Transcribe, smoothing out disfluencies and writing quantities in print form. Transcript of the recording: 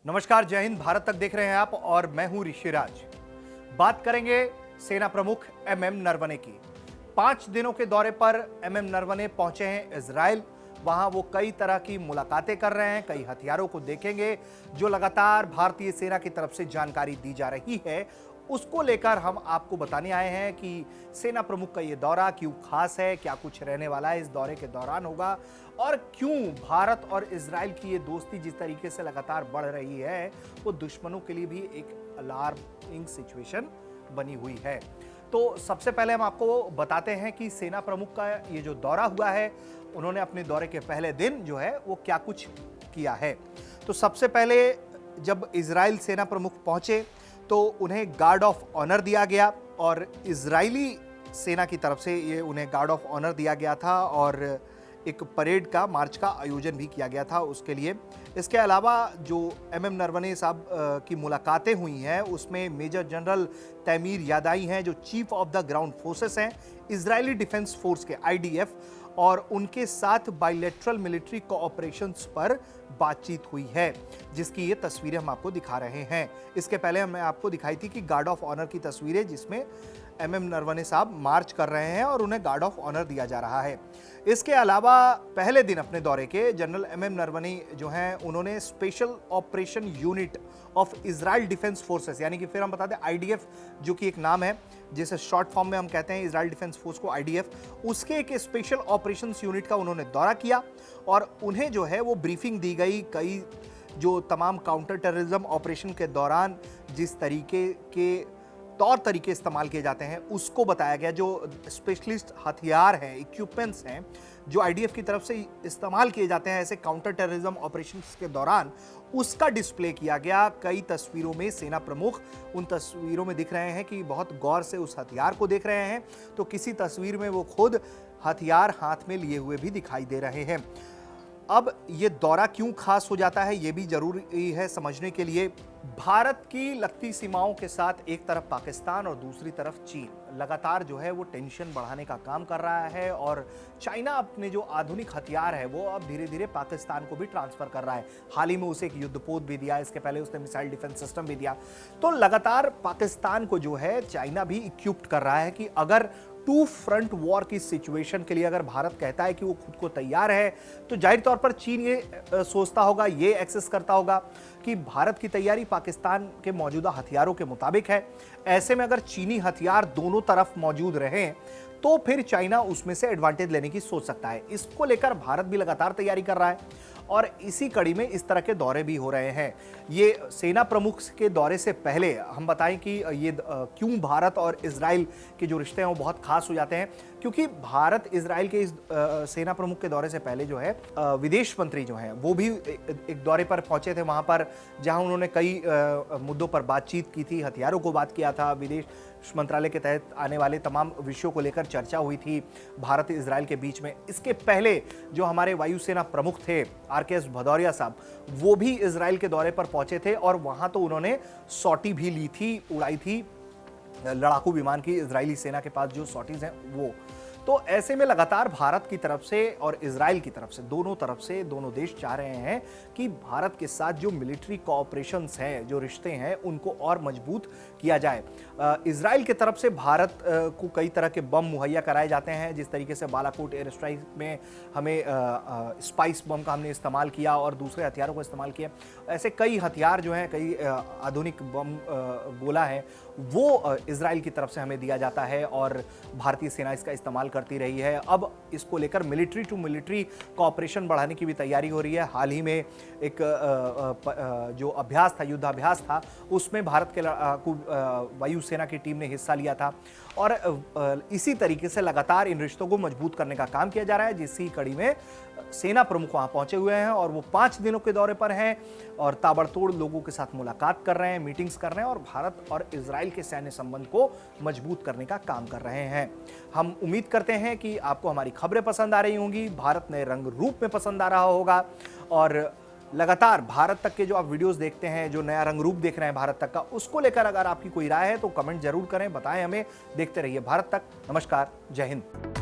नमस्कार, जय हिंद। भारत तक देख रहे हैं आप और मैं हूं ऋषिराज। बात करेंगे सेना प्रमुख एमएम नरवणे की। 5 दिनों के दौरे पर एमएम नरवणे पहुंचे हैं इजराइल। वहां वो कई तरह की मुलाकातें कर रहे हैं, कई हथियारों को देखेंगे जो लगातार भारतीय सेना की तरफ से जानकारी दी जा रही है। उसको लेकर हम आपको बताने आए हैं कि सेना प्रमुख का ये दौरा क्यों खास है, क्या कुछ रहने वाला है इस दौरे के दौरान होगा, और क्यों भारत और इजराइल की ये दोस्ती जिस तरीके से लगातार बढ़ रही है वो दुश्मनों के लिए भी एक अलार्मिंग सिचुएशन बनी हुई है। तो सबसे पहले हम आपको बताते हैं कि सेना प्रमुख का ये जो दौरा हुआ है, उन्होंने अपने दौरे के पहले दिन जो है वो क्या कुछ किया है। तो सबसे पहले जब इजराइल सेना प्रमुख पहुंचे तो उन्हें गार्ड ऑफ ऑनर दिया गया और इजरायली सेना की तरफ से ये उन्हें गार्ड ऑफ ऑनर दिया गया था और एक परेड का, मार्च का आयोजन भी किया गया था उसके लिए। इसके अलावा जो एमएम नरवणे साहब की मुलाकातें हुई हैं उसमें मेजर जनरल तैमीर यादाई हैं जो chief of the ground forces हैं इजरायली डिफेंस फोर्स के, आईडीएफ, और उनके साथ बायलैटरल मिलिट्री कोऑपरेशंस पर बातचीत हुई है, जिसकी ये तस्वीरें हम आपको दिखा रहे हैं। इसके पहले मैं आपको दिखाई थी कि गार्ड ऑफ ऑनर की तस्वीरें जिसमें एमएम नरवणे साहब मार्च कर रहे हैं और उन्हें गार्ड ऑफ ऑनर दिया जा रहा है। इसके अलावा पहले दिन अपने दौरे के जनरल एमएम नरवणे जो हैं उन्होंने special operation unit of Israel defence forces, यानी कि फिर हम बताते हैं आईडीएफ, जो कि एक नाम है जिसे शॉर्ट फॉर्म में हम कहते हैं इजराइल डिफेंस फोर्स को आईडीएफ, उसके एक स्पेशल ऑपरेशंस यूनिट का उन्होंने दौरा किया और उन्हें जो है वो ब्रीफिंग दी गई। कई जो तमाम काउंटर टेररिज्म ऑपरेशन के दौरान जिस तरीके के तौर तरीके इस्तेमाल किए जाते हैं उसको बताया गया। जो स्पेशलिस्ट हथियार हैं, इक्विपमेंट्स हैं जो आईडीएफ की तरफ से इस्तेमाल किए जाते हैं ऐसे काउंटर टेररिज्म ऑपरेशंस के दौरान, उसका डिस्प्ले किया गया। कई तस्वीरों में सेना प्रमुख उन तस्वीरों में दिख रहे हैं कि बहुत गौर से उस हथियार को देख रहे हैं, तो किसी तस्वीर में वो खुद हथियार हाथ में लिए हुए भी दिखाई दे रहे हैं। अब ये दौरा क्यों खास हो जाता है ये भी जरूरी है समझने के लिए। भारत की लगती सीमाओं के साथ एक तरफ पाकिस्तान और दूसरी तरफ चीन लगातार जो है वो टेंशन बढ़ाने का काम कर रहा है और चाइना अपने जो आधुनिक हथियार है वो अब धीरे धीरे पाकिस्तान को भी ट्रांसफर कर रहा है। हाल ही में उसे एक युद्धपोत भी दिया, इसके पहले उसने मिसाइल डिफेंस सिस्टम भी दिया। तो लगातार पाकिस्तान को जो है चाइना भी इक्विप्ड कर रहा है कि अगर टू फ्रंट वॉर की सिचुएशन के लिए अगर भारत कहता है कि वो खुद को तैयार है, तो जाहिर तौर पर चीन ये सोचता होगा, ये एक्सेस करता होगा कि भारत की तैयारी पाकिस्तान के मौजूदा हथियारों के मुताबिक है। ऐसे में अगर चीनी हथियार दोनों तरफ मौजूद रहें तो फिर चाइना उसमें से एडवांटेज लेने की सोच सकता है। इसको लेकर भारत भी लगातार तैयारी कर रहा है और इसी कड़ी में इस तरह के दौरे भी हो रहे हैं। ये सेना प्रमुख के दौरे से पहले हम बताएं कि ये क्यों भारत और इजराइल के जो रिश्ते हैं वो बहुत खास हो जाते हैं, क्योंकि भारत इजराइल के इस सेना प्रमुख के दौरे से पहले जो है विदेश मंत्री जो हैं वो भी एक दौरे पर पहुंचे थे वहां पर, जहां उन्होंने कई मुद्दों पर बातचीत की थी, हथियारों को बात किया था, विदेश मंत्रालय के तहत आने वाले तमाम विषयों को लेकर चर्चा हुई थी भारत इजराइल के बीच में। इसके पहले जो हमारे वायुसेना प्रमुख थे आरकेएस भदौरिया साहब, वो भी इजराइल के दौरे पर पहुंचे थे और वहां तो उन्होंने सॉटी भी ली थी, उड़ाई थी लड़ाकू विमान की, इजरायली सेना के पास जो सॉटीज हैं वो। तो ऐसे में लगातार भारत की तरफ से और इजराइल की तरफ से दोनों देश चाह रहे हैं कि भारत के साथ जो मिलिट्री कोऑपरेशंस हैं, जो रिश्ते हैं, उनको और मजबूत किया जाए। इजराइल की तरफ से भारत को कई तरह के बम मुहैया कराए जाते हैं, जिस तरीके से बालाकोट एयर स्ट्राइक में हमें स्पाइस बम का हमने इस्तेमाल किया और दूसरे हथियारों को इस्तेमाल किया। ऐसे कई हथियार जो हैं, कई आधुनिक बम गोला है, वो इजराइल की तरफ से हमें दिया जाता है और भारतीय सेना इसका इस्तेमाल करती रही है। अब इसको लेकर मिलिट्री टू मिलिट्री कोऑपरेशन बढ़ाने की भी तैयारी हो रही है। हाल ही में एक जो अभ्यास था, युद्धाभ्यास था, उसमें भारत के वायुसेना की टीम ने हिस्सा लिया था और इसी तरीके से लगातार इन रिश्तों को मजबूत करने का काम किया जा रहा है, जिसकी कड़ी में सेना प्रमुख वहां पहुंचे हुए हैं और वो 5 दिनों के दौरे पर हैं और ताबड़तोड़ लोगों के साथ मुलाकात कर रहे हैं, मीटिंग्स कर रहे हैं और भारत और इजराइल के सैन्य संबंध को मजबूत करने का काम कर रहे हैं। हम उम्मीद करते हैं कि आपको हमारी खबरें पसंद आ रही होंगी, भारत नए रंग रूप में पसंद आ रहा होगा और लगातार भारत तक के जो आप वीडियोस देखते हैं, जो नया रंग रूप देख रहे हैं भारत तक का, उसको लेकर अगर आपकी कोई राय है तो कमेंट जरूर करें, बताएं हमें। देखते रहिए भारत तक। नमस्कार, जय हिंद।